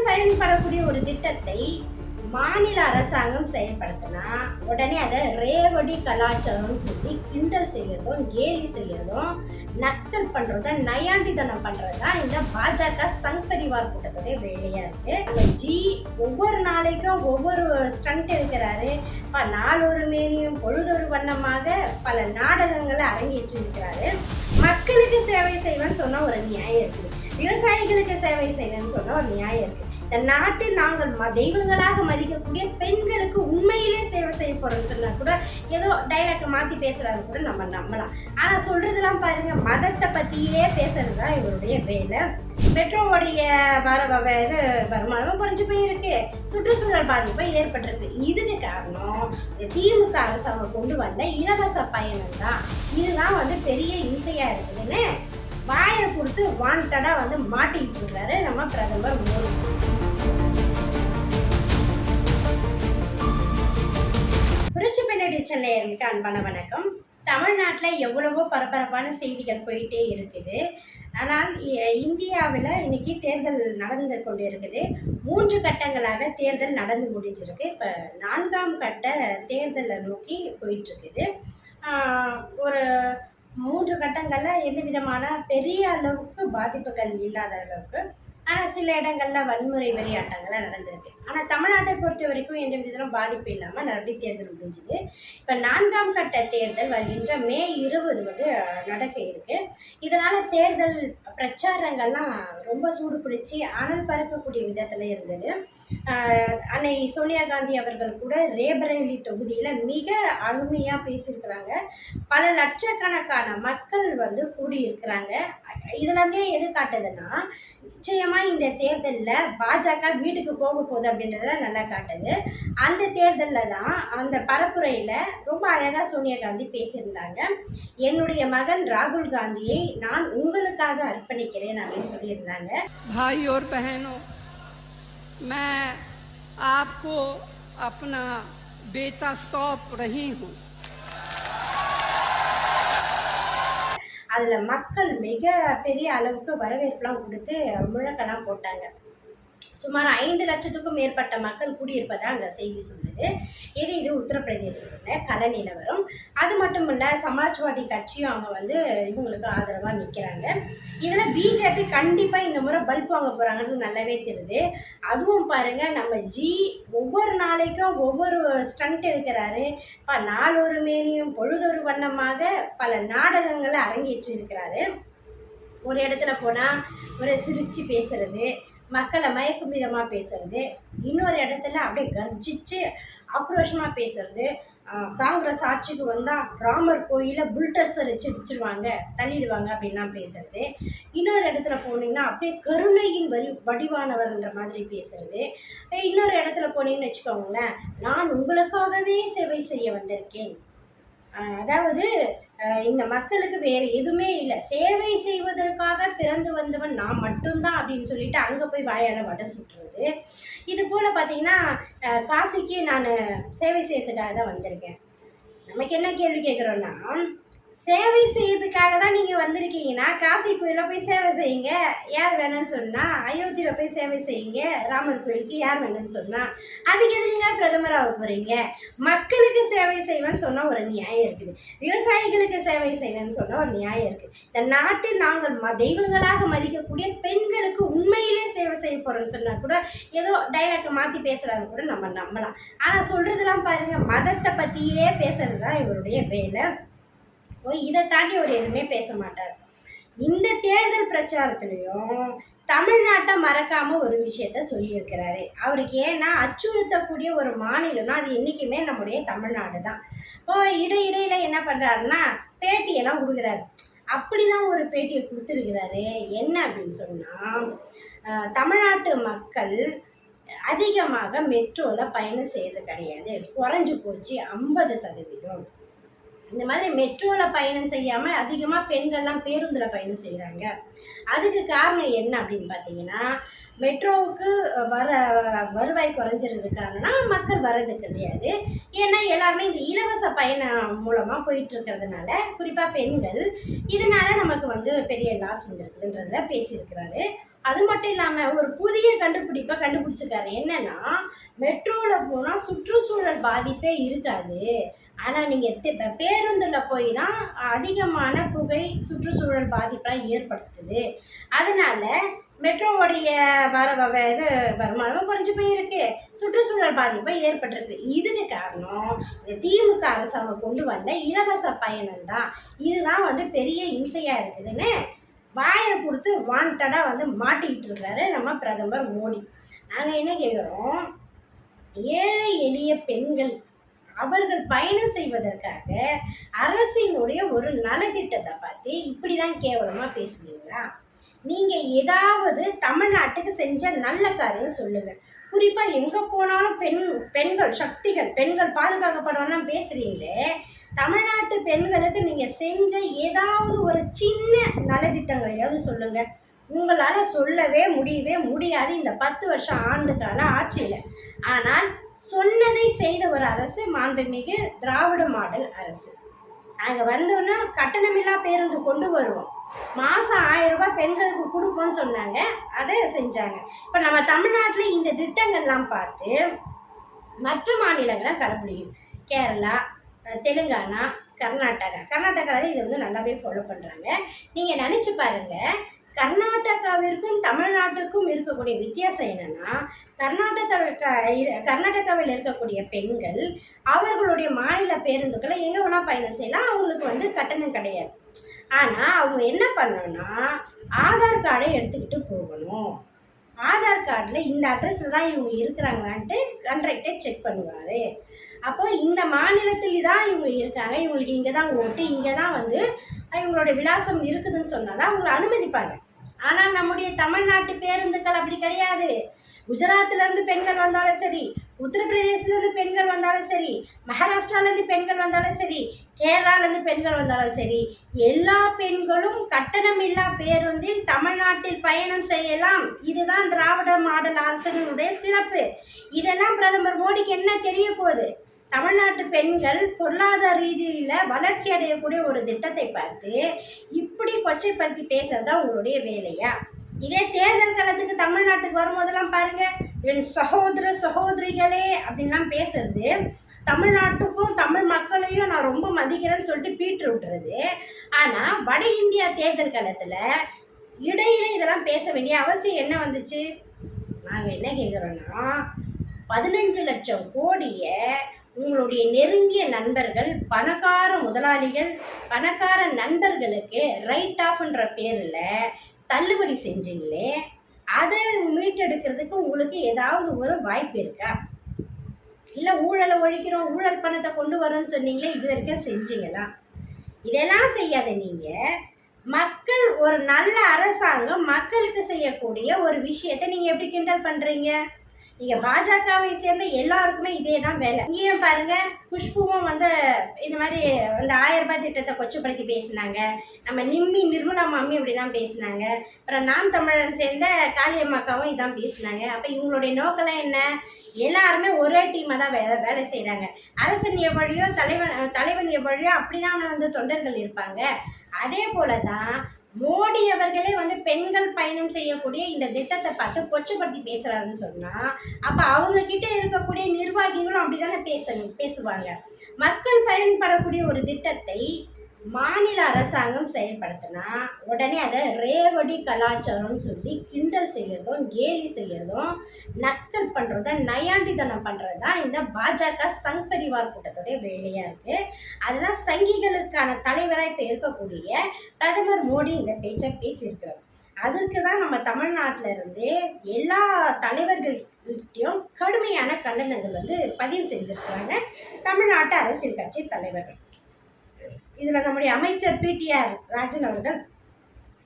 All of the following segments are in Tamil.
பயன்படக்கூடிய ஒரு திட்டத்தை மாநில அரசாங்கம் செயல்படுத்தினா உடனே அதை ரேவடி கலாச்சாரம்னு சொல்லி கிண்டல் செய்யறதும் கேலி செய்யறதும் நக்கல் பண்றதும் நயாண்டித்தனம் பண்றதுதான் இந்த பாஜக சங் பரிவார் கூட்டத்துடைய வேலையா இருக்கு. ஒவ்வொரு நாளைக்கும் ஒவ்வொரு ஸ்டண்ட் இருக்கிறாரு. நாளொரு மேனியும் பொழுதொரு வண்ணமாக பல நாடகங்களை அரங்கேற்றி இருக்கிறாரு. மக்களுக்கு சேவை செய்வேன்னு சொன்னா ஒரு நியாயம் இருக்குது, விவசாயிகளுக்கு சேவை செய்வேன்னு சொன்னா ஒரு நியாயம் இருக்கு. இந்த நாட்டில் நாங்கள் தெய்வங்களாக மதிக்கக்கூடிய பெண்களுக்கு உண்மையிலே சேவை செய்ய போறோம்னு சொன்னா கூட ஏதோ டைலாக் மாத்தி பேசுறாங்க கூட நம்ம நம்பலாம். ஆனா சொல்றதெல்லாம் பாருங்க, மதத்தை பத்தியே பேசுறதுதான் இவருடைய வேலை. பெட்ரோலுடைய வருமானம் குறைஞ்சு போயிருக்கு, சுற்றுச்சூழல் பாதிப்பு ஏற்பட்டிருக்கு. இதுக்கு காரணம் திமுக அரசாங்கம் கொண்டு வந்த இலவச பயணம் தான். இதுதான் பெரிய இம்சையா இருக்குதுன்னு வாயை கொடுத்து வாண்டடா மாட்டிக்கிட்டு இருக்காரு நம்ம பிரதமர் மோடி. புரட்சி பெண்ணடி சென்னையர்களுக்கு அன்பான வணக்கம். தமிழ்நாட்டில் எவ்வளவோ பரபரப்பான செய்திகள் போயிட்டே இருக்குது. ஆனால் இந்தியாவில் இன்னைக்கு தேர்தல் நடந்து கொண்டு இருக்குது. 3 கட்டங்களாக தேர்தல் நடந்து முடிஞ்சிருக்கு. இப்போ 4ஆம் கட்ட தேர்தலை நோக்கி போயிட்டு இருக்குது. ஒரு 3 கட்டங்களில் எந்த விதமான பெரிய அளவுக்கு பாதிப்புகள் இல்லாத அளவுக்கு, ஆனால் சில இடங்களில் வன்முறை வெறியாட்டங்கள்லாம் நடந்திருக்கு. ஆனால் தமிழ்நாட்டை பொறுத்த வரைக்கும் எந்த விதத்திலும் பாதிப்பு இல்லாமல் நடத்தி தேர்தல் முடிஞ்சுது. இப்போ 4ஆம் கட்ட தேர்தல் வருகின்ற மே 20 நடக்க இருக்கு. இதனால் தேர்தல் பிரச்சாரங்கள்லாம் ரொம்ப சூடு பிடிச்சி அனல் பறக்கக்கூடிய விதத்தில் இருந்தது. அன்னை சோனியா காந்தி அவர்கள் கூட ரேபரேலி தொகுதியில் மிக அருமையாக பேசியிருக்கிறாங்க. பல லட்சக்கணக்கான மக்கள் கூடியிருக்கிறாங்க. இதுலேருந்தே எது காட்டுதுன்னா, நிச்சயமாக இந்த தேர்தலில் பாஜக வீட்டுக்கு போக போகுது அப்படின்றத நல்லா காட்டுது. அந்த தேர்தலில் தான் அந்த பரப்புரையில் ரொம்ப அழகாக சோனியா காந்தி பேசியிருந்தாங்க. என்னுடைய மகன் ராகுல் காந்தியை நான் உங்களுக்காக அர்ப்பணிக்கிறேன் அப்படின்னு சொல்லியிருந்தாங்க. भाई और बहनों, मैं आपको अपना बेटा सौंप रही हूँ. அதில் மக்கள் மிக பெரிய அளவுக்கு வரவேற்பெலாம் கொடுத்து முழக்கெல்லாம் போட்டாங்க. சுமார் 5 லட்சத்துக்கும் மேற்பட்ட மக்கள் கூடியிருப்பதாக அங்கே செய்தி சொல்லுது. இது உத்தரப்பிரதேசத்தில் கள நிலவரம். அது மட்டும் இல்லை, சமாஜ்வாடி கட்சியும் அவங்க இவங்களுக்கு ஆதரவாக நிற்கிறாங்க. இதில் பிஜேபி கண்டிப்பாக இந்த முறை பல்ப் வாங்க போகிறாங்கன்னு நல்லாவே தெரியுது. அதுவும் பாருங்கள், நம்ம ஒவ்வொரு நாளைக்கும் ஒவ்வொரு ஸ்டண்ட் எடுக்கிறாரு. நாளொரு மேனியும் பொழுதொரு வண்ணமாக பல நாடகங்களை அரங்கேற்றி இருக்கிறாரு. ஒரு இடத்துல போனால் ஒரு சிரித்து பேசுறது, மக்களை மயக்கும் விதமாக பேசுறது, இன்னொரு இடத்துல அப்படியே கர்ஜிச்சு ஆக்ரோஷமாக பேசுறது, காங்கிரஸ் ஆட்சிக்கு வந்தால் ராமர் கோயிலை புல்டோசர் வச்சு இடிச்சிடுவாங்க, தள்ளிடுவாங்க அப்படின்லாம் பேசுறது, இன்னொரு இடத்துல போனீங்கன்னா அப்படியே கருணையின் வடிவானவர்ன்ற மாதிரி பேசுறது, இன்னொரு இடத்துல போனீங்கன்னு வச்சுக்கோங்களேன், நான் உங்களுக்காகவே சேவை செய்ய வந்திருக்கேன், அதாவது இந்த மக்களுக்கு வேறு எதுவுமே இல்லை, சேவை செய்வதற்காக பிறந்து வந்தவன் நான் மட்டும்தான் அப்படின்னு சொல்லிட்டு அங்கே போய் வாயால் வடை சுட்டுறது. இது போல் பார்த்தீங்கன்னா, காசிக்கு நான் சேவை செய்யறதுக்காக தான் வந்திருக்கேன். நமக்கு என்ன கேள்வி கேட்குறோன்னா, சேவை செய்யறதுக்காக தான் நீங்கள் வந்திருக்கீங்கன்னா காசி கோயிலில் போய் சேவை செய்யுங்க, யார் வேணும்னு சொன்னால். அயோத்தியில் போய் சேவை செய்யுங்க, ராமர் கோயிலுக்கு யார் வேணும்னு சொன்னால். அதுக்கு எதுங்க பிரதமராக போகிறீங்க? மக்களுக்கு சேவை செய்வேன்னு சொன்னால் ஒரு நியாயம் இருக்குது, விவசாயிகளுக்கு சேவை செய்வேன்னு சொன்னால் ஒரு நியாயம் இருக்குது. இந்த நாட்டில் நாங்கள் தெய்வங்களாக மதிக்கக்கூடிய பெண்களுக்கு உண்மையிலே சேவை செய்ய போகிறோம்னு சொன்னால் கூட ஏதோ டைலாக் மாற்றி பேசுகிறாங்க கூட நம்ம நம்பலாம். ஆனால் சொல்கிறதெல்லாம் பாருங்கள், மதத்தை பற்றியே பேசுறது தான் இவருடைய வேலை. இதை தாண்டி ஒரு எதுவுமே பேச மாட்டார். இந்த தேர்தல் பிரச்சாரத்துலேயும் தமிழ்நாட்டை மறக்காமல் ஒரு விஷயத்த சொல்லியிருக்கிறாரு. அவருக்கு ஏன்னா அச்சுறுத்தக்கூடிய ஒரு மாநிலம்னா அது என்றைக்குமே நம்முடைய தமிழ்நாடு தான். இடையிடையில் என்ன பண்ணுறாருன்னா பேட்டியெல்லாம் கொடுக்குறாரு. அப்படி தான் ஒரு பேட்டியை கொடுத்துருக்கிறாரு. என்ன அப்படின்னு சொன்னால், தமிழ்நாட்டு மக்கள் அதிகமாக மெட்ரோவில் பயணம் செய்கிறது கிடையாது, குறைஞ்சி போச்சு 50%. இந்த மாதிரி மெட்ரோவில் பயணம் செய்யாமல் அதிகமாக பெண்கள்லாம் பேருந்தில் பயணம் செய்கிறாங்க. அதுக்கு காரணம் என்ன அப்படின்னு பார்த்தீங்கன்னா, மெட்ரோவுக்கு வருவாய் குறைஞ்சிருக்கிறதுக்காகனா மக்கள் வர்றது கிடையாது. ஏன்னா எல்லாருமே இந்த இலவச பயணம் மூலமாக போயிட்டுருக்கிறதுனால, குறிப்பாக பெண்கள், இதனால் நமக்கு பெரிய லாஸ் வந்திருக்குதுன்றதில் பேசியிருக்கிறாரு. அது மட்டும் இல்லாமல் ஒரு புதிய கண்டுபிடிப்பை கண்டுபிடிச்சிருக்காரு. என்னன்னா, மெட்ரோவில் போனால் சுற்றுச்சூழல் பாதிப்பே இருக்காது. ஆனால் நீங்கள் பேருந்தில் போய் தான் அதிகமான புகை சுற்றுச்சூழல் பாதிப்பெல்லாம் ஏற்படுத்துது. அதனால மெட்ரோவுடைய இது வருமானம் குறைஞ்சி போயிருக்கு, சுற்றுச்சூழல் பாதிப்பை ஏற்பட்டிருக்கு. இதுக்கு காரணம் இந்த திமுக அரசாங்கம் கொண்டு வந்த இலவச பயணம் தான். இதுதான் வந்து பெரிய இம்சையாக இருக்குதுன்னு வாயை கொடுத்து வாண்டடாக மாட்டிக்கிட்டு இருக்கிறாரு நம்ம பிரதமர் மோடி. நாங்கள் என்ன கேட்குறோம், ஏழை எளிய பெண்கள் அவர்கள் பயணம் செய்வதற்காக அரசினுடைய ஒரு நலத்திட்டத்தை பார்த்து இப்படி தான் கேவலமாக பேசுவீங்களா? நீங்கள் ஏதாவது தமிழ்நாட்டுக்கு செஞ்ச நல்ல காரியம் சொல்லுங்கள். குறிப்பாக எங்கே போனாலும் பெண்கள் சக்திகள், பெண்கள் பாதுகாக்கப்படணும்னா பேசுகிறீங்களே, தமிழ்நாட்டு பெண்களுக்கு நீங்கள் செஞ்ச ஏதாவது ஒரு சின்ன நலத்திட்டங்களையாவது சொல்லுங்கள். உங்களால் சொல்லவே முடியாது இந்த 10 வருஷம் ஆண்டு கால ஆட்சியில். ஆனால் சொன்னதை செய்த ஒரு அரசு மாண்புமிகு திராவிட மாடல் அரசு. நாங்கள் வந்தோன்னா கட்டணமில்லா பேருந்து கொண்டு வருவோம், மாதம் 1000 ரூபாய் பெண்களுக்கு கொடுப்போம்னு சொன்னாங்க, அதை செஞ்சாங்க. இப்போ நம்ம தமிழ்நாட்டில் இந்த திட்டங்கள்லாம் பார்த்து மற்ற மாநிலங்களை கடைப்பிடிக்குது. கேரளா, தெலுங்கானா, கர்நாடகாவில் இதை நல்லாவே ஃபாலோ பண்ணுறாங்க. நீங்கள் நினச்சி பாருங்கள், கர்நாடகாவிற்கும் தமிழ்நாட்டுக்கும் இருக்கக்கூடிய வித்தியாசம் என்னென்னா, கர்நாடகாவில் இருக்கக்கூடிய பெண்கள் அவர்களுடைய மாநில பேருந்துக்களை எங்கே வேணால் பயணம் செய்யலாம், அவங்களுக்கு கட்டணம் கிடையாது. ஆனால் அவங்க என்ன பண்ணணும்னா ஆதார் கார்டை எடுத்துக்கிட்டு போகணும். ஆதார் கார்டில் இந்த அட்ரஸில் தான் இவங்க இருக்கிறாங்களான்ட்டு கண்ட்ரக்டர் செக் பண்ணுவார். அப்போ இந்த மாநிலத்தில் தான் இவங்க இருக்காங்க, இவங்களுக்கு இங்கே தான் ஓட்டு, இங்கே தான் இவங்களோட விலாசம் இருக்குதுன்னு சொன்னால் தான் அவங்களை அனுமதிப்பாங்க. ஆனால் நம்முடைய தமிழ்நாட்டு பேருந்துகள் அப்படி கிடையாது. குஜராத்லேருந்து பெண்கள் வந்தாலும் சரி, உத்தரப்பிரதேசத்துலேருந்து பெண்கள் வந்தாலும் சரி, மகாராஷ்டிராலேருந்து பெண்கள் வந்தாலும் சரி, கேரளாலேருந்து பெண்கள் வந்தாலும் சரி, எல்லா பெண்களும் கட்டணமில்லா பேருந்தில் தமிழ்நாட்டில் பயணம் செய்யலாம். இதுதான் திராவிட மாடல் அரசினுடைய சிறப்பு. இதெல்லாம் பிரதமர் மோடிக்கு என்ன தெரிய போகுது? தமிழ்நாட்டு பெண்கள் பொருளாதார ரீதியில் வளர்ச்சி அடையக்கூடிய ஒரு திட்டத்தை பார்த்து இப்படி கொச்சைப்படுத்தி பேசுறது தான் உங்களுடைய வேலையா? இதே தேர்தல் காலத்துக்கு தமிழ்நாட்டுக்கு வரும்போதெல்லாம் பாருங்க, என் சகோதரிகளே அப்படின்லாம் பேசுறது, தமிழ்நாட்டுக்கும் தமிழ் மக்களையும் நான் ரொம்ப மதிக்கிறேன்னு சொல்லிட்டு பீட்டு விட்டுறது. ஆனால் வட இந்தியா தேர்தல் காலத்தில் இடையில இதெல்லாம் பேச வேண்டிய அவசியம் என்ன வந்துச்சு? நாங்கள் என்ன கேட்குறோன்னா, 15 லட்சம் கோடியை உங்களுடைய நெருங்கிய நண்பர்கள், பணக்கார முதலாளிகள், பணக்கார நண்பர்களுக்கு ரைட் ஆஃப்ன்ற பேரில் தள்ளுபடி செஞ்சீங்களே, அதை மீட்டெடுக்கிறதுக்கு உங்களுக்கு ஏதாவது ஒரு வாய்ப்பு இருக்கா? இல்லை ஊழலை ஒழிக்கிறோம், ஊழல் பணத்தை கொண்டு வரோன்னு சொன்னீங்களே, இது வரைக்கும் செஞ்சீங்களா? இதெல்லாம் செய்யாத நீங்கள் மக்கள், ஒரு நல்ல அரசாங்கம் மக்களுக்கு செய்யக்கூடிய ஒரு விஷயத்தை நீங்கள் எப்படி கிண்டல் பண்ணுறீங்க? நீங்கள் பாஜகவை சேர்ந்த எல்லாருக்குமே இதே தான் வேலை. இங்கேயும் பாருங்கள், குஷ்புவும் இந்த மாதிரி இந்த 1000 ரூபாய் திட்டத்தை கொச்சப்படுத்தி பேசினாங்க. நம்ம நிர்மலா மாமி அப்படி தான் பேசினாங்க. அப்புறம் நாம் தமிழர் சேர்ந்த காளியம்மாக்காவும் இதான் பேசினாங்க. அப்போ இவங்களுடைய நோக்கெல்லாம் என்ன? எல்லாருமே ஒரே டீமாக தான் வேலை செய்கிறாங்க. அரசன் எவ்வழியோ தலைவன் எவ்வழியோ அப்படி தான் தொண்டர்கள் இருப்பாங்க. அதே போல தான் மோடி அவர்களே பெண்கள் பயணம் செய்யக்கூடிய இந்த திட்டத்தை பார்த்து கொச்சப்படுத்தி பேசுகிறாருன்னு சொன்னால், அப்போ அவங்கக்கிட்ட இருக்கக்கூடிய நிர்வாகிகளும் அப்படி தானே பேசுவாங்க. மக்கள் பயன்படக்கூடிய ஒரு திட்டத்தை மாநில அரசாங்கம் செயல்படுத்தினா உடனே அதை ரேவடி கலாச்சாரம்னு சொல்லி கிண்டல் செய்கிறதும், கேலி செய்கிறதும், நக்கல் பண்ணுறதும், நயாண்டித்தனம் பண்ணுறது தான் இந்த பாஜக சங் பரிவார் கூட்டத்துடைய வேலையாக இருக்குது. அதுதான் சங்கிகளுக்கான தலைவராக இப்போ இருக்கக்கூடிய பிரதமர் மோடி இந்த பேச்சை பேசியிருக்கிறார். அதுக்கு தான் நம்ம தமிழ்நாட்டில் இருந்து எல்லா தலைவர்கள்கிட்டையும் கடுமையான கண்டனங்கள் பதிவு செஞ்சுருக்கிறாங்க தமிழ்நாட்டு அரசியல் கட்சி தலைவர்கள். இதில் நம்முடைய அமைச்சர் பிடிஆர் ராஜன் அவர்கள்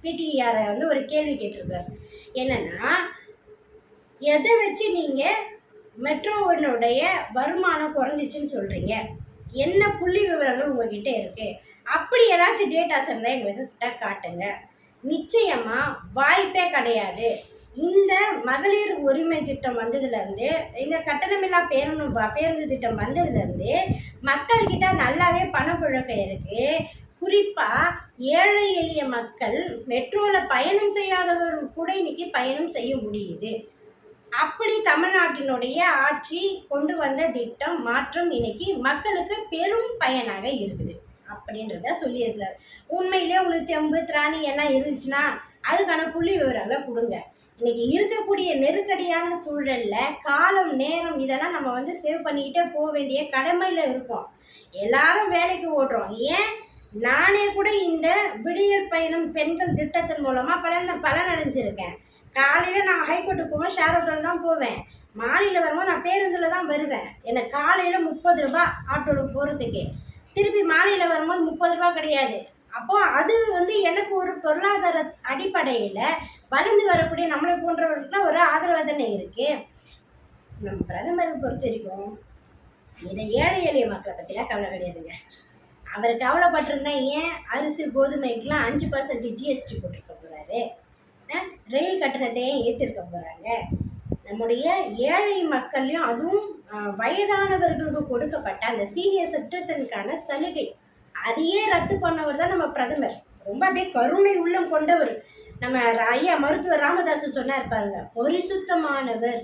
பிடிஆரை ஒரு கேள்வி கேட்டிருக்காரு. என்னென்னா, எதை வச்சு நீங்கள் மெட்ரோவினுடைய வருமானம் குறைஞ்சிச்சின்னு சொல்கிறீங்க? என்ன புள்ளி விவரங்கள் உங்ககிட்ட இருக்குது? அப்படி ஏதாச்சும் டேட்டாஸ் இருந்தால் எங்ககிட்ட காட்டுங்க. நிச்சயமாக வாய்ப்பே கிடையாது. இந்த மகளிர் உரிமை திட்டம் வந்ததுலேருந்து, இந்த கட்டணமில்லா பேருந்து திட்டம் வந்ததுலேருந்து மக்கள்கிட்ட நல்லாவே பணப்புழக்கம் இருக்குது. குறிப்பாக ஏழை எளிய மக்கள் மெட்ரோவில் பயணம் செய்யாதவர்கள் கூட இன்னைக்கு பயணம் செய்ய முடியுது. அப்படி தமிழ்நாட்டினுடைய ஆட்சி கொண்டு வந்த திட்டம் மாற்றம் இன்னைக்கு மக்களுக்கு பெரும் பயனாக இருக்குது அப்படின்றத சொல்லியிருக்கிறார். உண்மையிலே உங்களுக்கு தெம்பு திராணி எல்லாம் இருந்துச்சுன்னா அதுக்கான புள்ளி விவரங்களை கொடுங்க. இன்னைக்கு இருக்கக்கூடிய நெருக்கடியான சூழல்ல காலம் நேரம் இதெல்லாம் நம்ம சேவ் பண்ணிக்கிட்டே போக வேண்டிய கடமையில் இருக்கோம். எல்லாரும் வேலைக்கு ஓடுறோம். ஏன் நானே கூட இந்த விடியல் பயணம் பெண்கள் திட்டத்தின் மூலமாக பலனடைஞ்சிருக்கேன். காலையில் நான் ஹைகோர்ட்டுக்கு போவேன், ஷேர் ஆட்டோவில் தான் போவேன். மாலையில் வரும்போது நான் பேருந்தில் தான் வருவேன். எனக்கு காலையில் 30 ரூபா ஆட்டோவில் போகிறதுக்கு, திருப்பி மாலையில் வரும்போது 30 ரூபா கிடையாது. அப்போது அது எனக்கு ஒரு பொருளாதார அடிப்படையில் வளர்ந்து வரக்கூடிய நம்மளை போன்றவர்களுக்குலாம் ஒரு ஆதரவாதனை இருக்குது. நம்ம பிரதமரை பொறுத்த வரைக்கும் இதை ஏழை எளிய மக்களை பற்றிலாம் கவலை கிடையாதுங்க. அவர் கவலைப்பட்டிருந்தா ஏன் அரிசி கோதுமைக்கெலாம் 5% ஜிஎஸ்டி போட்டிருக்க போகிறாரு? ரயில் கட்டணத்தை ஏன் ஏற்றிருக்க போகிறாங்க? நம்முடைய ஏழை மக்கள்லையும் அதுவும் வயதானவர்களுக்கு கொடுக்கப்பட்ட அந்த சீனியர் சிட்டிசனுக்கான சலுகை அதையே ரத்து பண்ணவர் தான் நம்ம பிரதமர். ரொம்ப அப்படியே கருணை உள்ளம் கொண்டவர். நம்ம ஐயா மருத்துவர் ராமதாஸ் சொன்னார் பாருங்க, பரிசுத்தமானவர்,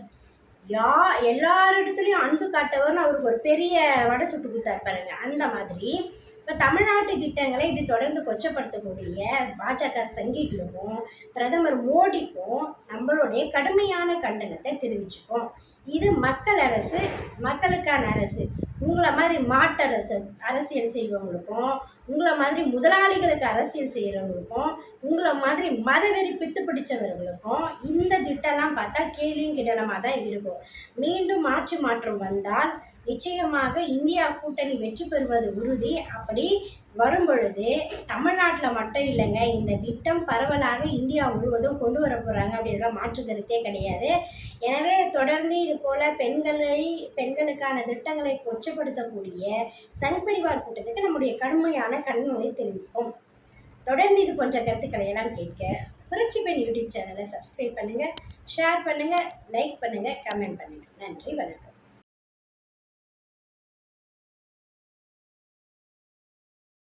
எல்லாரிடத்துலையும் அன்பு காட்டவர்னு அவருக்கு ஒரு பெரிய வடை சுட்டு கொடுத்தாரு பாருங்க. அந்த மாதிரி இப்போ தமிழ்நாட்டு திட்டங்களை இப்படி தொடர்ந்து கொச்சப்படுத்தக்கூடிய பாஜக சங்கிகளுக்கும் பிரதமர் மோடிக்கும் நம்மளுடைய கடுமையான கண்டனத்தை தெரிவிச்சுப்போம். இது மக்கள் அரசு, மக்களுக்கான அரசு. உங்களை மாதிரி மாட்டரசு அரசியல் செய்வவங்களுக்கும், உங்களை மாதிரி முதலாளிகளுக்கு அரசியல் செய்கிறவங்களுக்கும், உங்களை மாதிரி மதவெறி பித்து பிடிச்சவர்களுக்கும் இந்த திட்டம்லாம் பார்த்தா கேலியும் கிடலமாக தான் இருக்கும். மீண்டும் ஆட்சி மாற்றம் வந்தால் நிச்சயமாக இந்தியா கூட்டணி வெற்றி பெறுவது உறுதி. அப்படி வரும் பொழுது தமிழ்நாட்டில் மட்டும் இல்லைங்க, இந்த திட்டம் பரவலாக இந்தியா முழுவதும் கொண்டு வர போகிறாங்க. அப்படின்ற மாற்று கருத்தே கிடையாது. எனவே தொடர்ந்து இது போல் பெண்களுக்கான திட்டங்களை கொச்சப்படுத்தக்கூடிய சங் பரிவார் கூட்டத்துக்கு நம்முடைய கடுமையான கண்டனங்களை தெரிவிப்போம். தொடர்ந்து இது போன்ற கருத்துக்களை எல்லாம் கேட்க புரட்சி பெண் யூடியூப் சேனலை சப்ஸ்கிரைப் பண்ணுங்கள், ஷேர் பண்ணுங்கள், லைக் பண்ணுங்கள், கமெண்ட் பண்ணுங்கள். நன்றி, வணக்கம்.